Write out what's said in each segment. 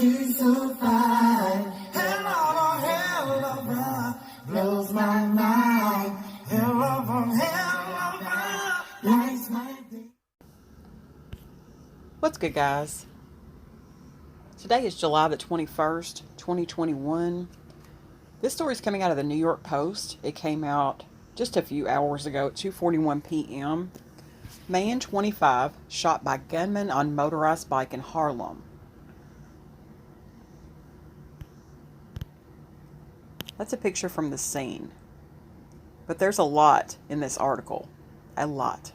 she's so fine. Hell of a ride, blows my mind. Hell of a ride, lights my day. What's good, guys? Today is July the 21st, 2021. This story is coming out of the New York Post. It came out just a few hours ago at 2:41 p.m. Man 25 shot by gunman on motorized bike in Harlem. That's a picture from the scene. But there's a lot in this article. A lot.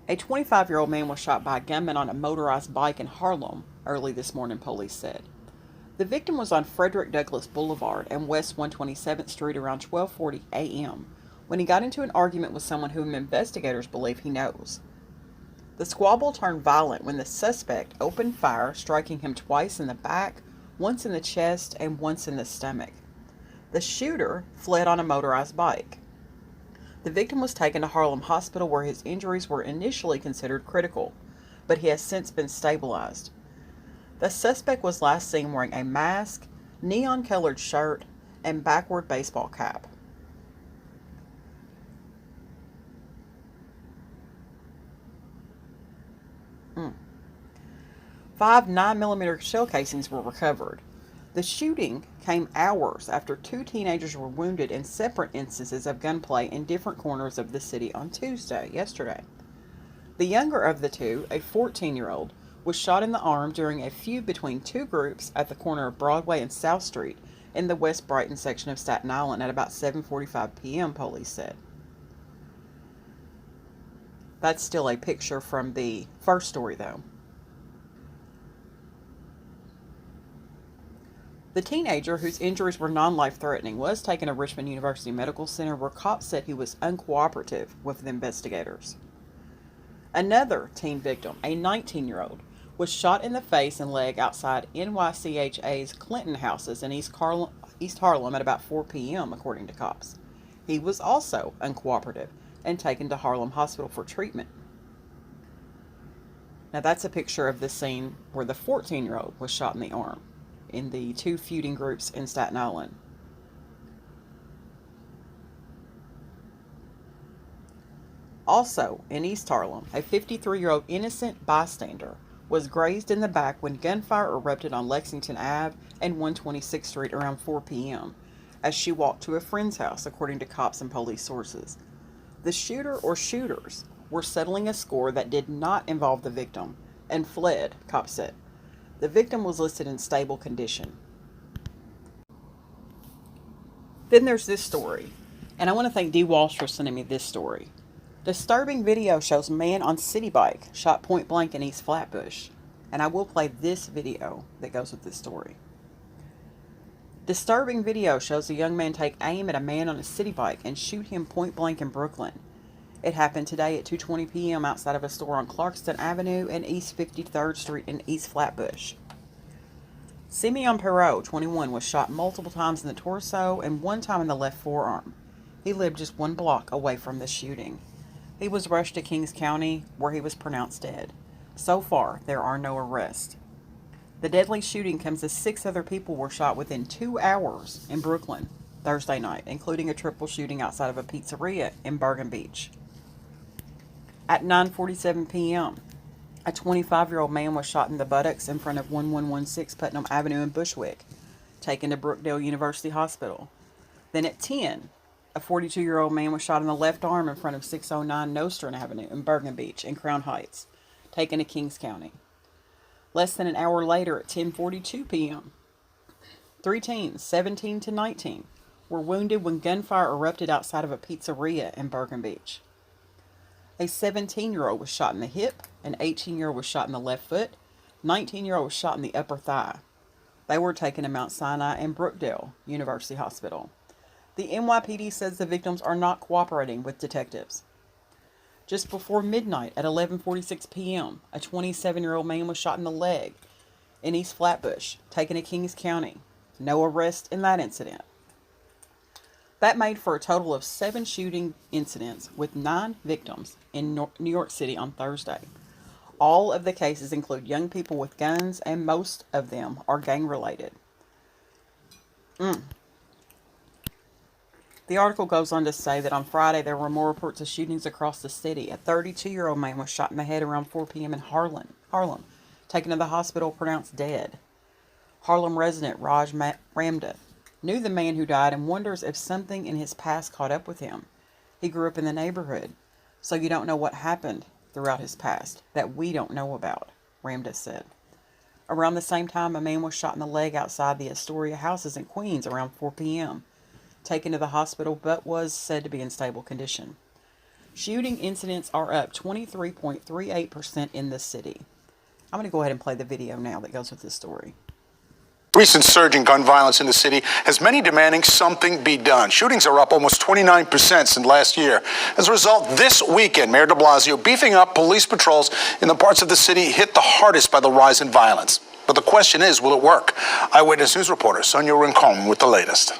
A 25-year-old man was shot by a gunman on a motorized bike in Harlem early this morning, police said. The victim was on Frederick Douglass Boulevard and West 127th Street around 12:40 a.m. when he got into an argument with someone whom investigators believe he knows. The squabble turned violent when the suspect opened fire, striking him twice in the back, once in the chest, and once in the stomach. The shooter fled on a motorized bike. The victim was taken to Harlem Hospital where his injuries were initially considered critical, but he has since been stabilized. The suspect was last seen wearing a mask, neon-colored shirt, and backward baseball cap. Five 9mm shell casings were recovered. The shooting came hours after two teenagers were wounded in separate instances of gunplay in different corners of the city on yesterday. The younger of the two, a 14-year-old, was shot in the arm during a feud between two groups at the corner of Broadway and South Street in the West Brighton section of Staten Island at about 7:45 p.m., police said. That's still a picture from the first story, though. The teenager, whose injuries were non-life-threatening, was taken to Richmond University Medical Center where cops said he was uncooperative with the investigators. Another teen victim, a 19-year-old, was shot in the face and leg outside NYCHA's Clinton houses in East Harlem at about 4 p.m., according to cops. He was also uncooperative and taken to Harlem Hospital for treatment. Now that's a picture of the scene where the 14-year-old was shot in the arm in the two feuding groups in Staten Island. Also, in East Harlem, a 53-year-old innocent bystander was grazed in the back when gunfire erupted on Lexington Ave and 126th Street around 4 p.m. as she walked to a friend's house, according to cops and police sources. The shooter or shooters were settling a score that did not involve the victim and fled, cops said. The victim was listed in stable condition. Then there's this story, and I want to thank D. Walsh for sending me this story. Disturbing video shows man on Citi Bike shot point blank in East Flatbush, and I will play this video that goes with this story. Disturbing video shows a young man take aim at a man on a Citi Bike and shoot him point blank in Brooklyn. It happened today at 2:20 p.m. outside of a store on Clarkson Avenue and East 53rd Street in East Flatbush. Simeon Pierrot, 21, was shot multiple times in the torso and one time in the left forearm. He lived just one block away from the shooting. He was rushed to Kings County, where he was pronounced dead. So far, there are no arrests. The deadly shooting comes as 6 other people were shot within 2 hours in Brooklyn Thursday night, including a triple shooting outside of a pizzeria in Bergen Beach. At 9:47 p.m., a 25-year-old man was shot in the buttocks in front of 1116 Putnam Avenue in Bushwick, taken to Brookdale University Hospital. Then at 10, a 42-year-old man was shot in the left arm in front of 609 Nostrand Avenue in Bergen Beach in Crown Heights, taken to Kings County. Less than an hour later at 10:42 p.m., 3 teens, 17 to 19, were wounded when gunfire erupted outside of a pizzeria in Bergen Beach. A 17-year-old was shot in the hip, an 18-year-old was shot in the left foot, 19-year-old was shot in the upper thigh. They were taken to Mount Sinai and Brookdale University Hospital. The NYPD says the victims are not cooperating with detectives. Just before midnight at 11:46 p.m., a 27-year-old man was shot in the leg in East Flatbush, taken to Kings County. No arrest in that incident. That made for a total of 7 shooting incidents with 9 victims in New York City on Thursday. All of the cases include young people with guns, and most of them are gang-related. The article goes on to say that on Friday there were more reports of shootings across the city. A 32-year-old man was shot in the head around 4 p.m. in Harlem, taken to the hospital, pronounced dead. Harlem resident Raj Ramdath knew the man who died and wonders if something in his past caught up with him. He grew up in the neighborhood, so you don't know what happened throughout his past that we don't know about, Ramdath said. Around the same time, a man was shot in the leg outside the Astoria houses in Queens around 4 p.m., taken to the hospital, but was said to be in stable condition. Shooting incidents are up 23.38% in the city. I'm going to go ahead and play the video now that goes with this story. Recent surge in gun violence in the city has many demanding something be done. Shootings are up almost 29% since last year. As a result, this weekend, Mayor de Blasio beefing up police patrols in the parts of the city hit the hardest by the rise in violence. But the question is, will it work? Eyewitness News reporter Sonia Rincon with the latest.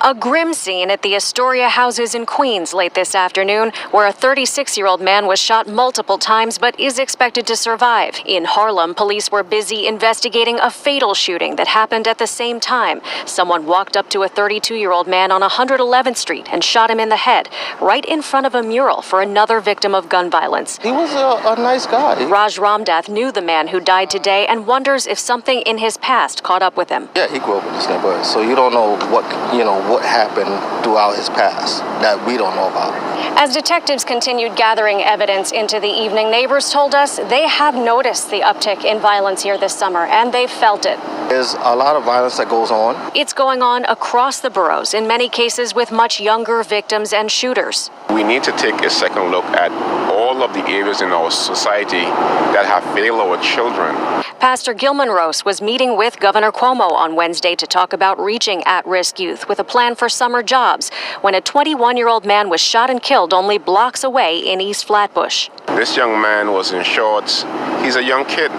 A grim scene at the Astoria houses in Queens late this afternoon, where a 36-year-old man was shot multiple times but is expected to survive. In Harlem, police were busy investigating a fatal shooting that happened at the same time. Someone walked up to a 32-year-old man on 111th Street and shot him in the head, right in front of a mural for another victim of gun violence. He was a nice guy. Raj Ramdath knew the man who died today and wonders if something in his past caught up with him. Yeah, he grew up in this neighborhood, so you don't know what happened throughout his past that we don't know about. As detectives continued gathering evidence into the evening, neighbors told us they have noticed the uptick in violence here this summer, and they've felt it. There's a lot of violence that goes on. It's going on across the boroughs, in many cases with much younger victims and shooters. We need to take a second look at all of the areas in our society that have failed our children. Pastor Gilman Rose was meeting with Governor Cuomo on Wednesday to talk about reaching at-risk youth with a plan for summer jobs when a 21-year-old man was shot and killed only blocks away in East Flatbush. This young man was in shorts. He's a young kid,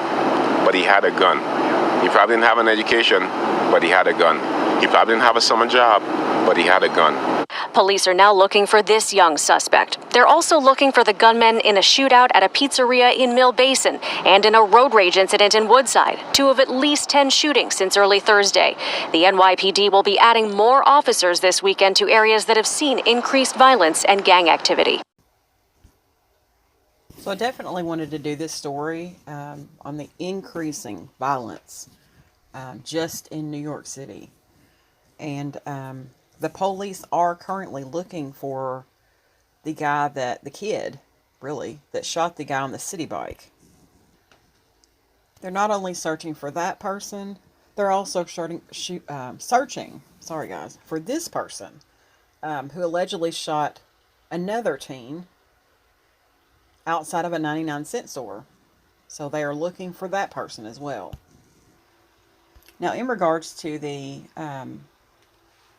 but he had a gun. He probably didn't have an education, but he had a gun. He probably didn't have a summer job, but he had a gun. Police are now looking for this young suspect. They're also looking for the gunman in a shootout at a pizzeria in Mill Basin and in a road rage incident in Woodside, two of at least 10 shootings since early Thursday. The NYPD will be adding more officers this weekend to areas that have seen increased violence and gang activity. So I definitely wanted to do this story on the increasing violence just in New York City. And the police are currently looking for the kid, that shot the guy on the Citi Bike. They're not only searching for that person, they're also searching, for this person who allegedly shot another teen outside of a 99-cent store. So they are looking for that person as well. Now, in regards to the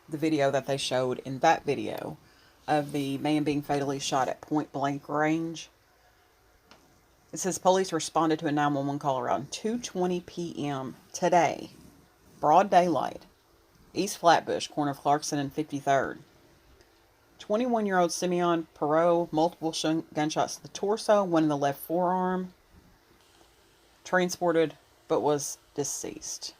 video that they showed in that video of the man being fatally shot at point-blank range, it says police responded to a 911 call around 2:20 p.m. today, broad daylight, East Flatbush, corner of Clarkson and 53rd. 21-year-old Simeon Pierrot, multiple gunshots to the torso, one in the left forearm, transported but was deceased.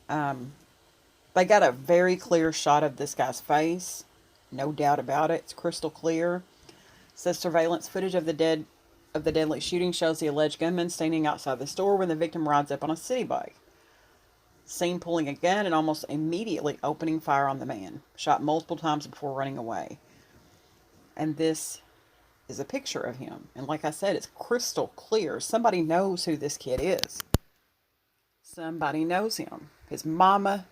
They got a very clear shot of this guy's face. No doubt about it. It's crystal clear. It says surveillance footage of the deadly shooting shows the alleged gunman standing outside the store when the victim rides up on a Citi Bike. Seen pulling a gun and almost immediately opening fire on the man. Shot multiple times before running away. And this is a picture of him. And like I said, it's crystal clear. Somebody knows who this kid is. Somebody knows him. His mama,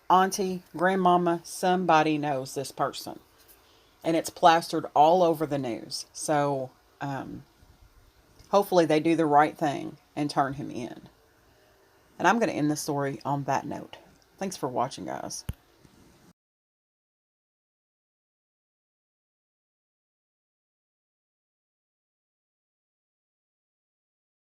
auntie, grandmama, somebody knows this person. And it's plastered all over the news. So, hopefully they do the right thing and turn him in. And I'm going to end the story on that note. Thanks for watching, guys.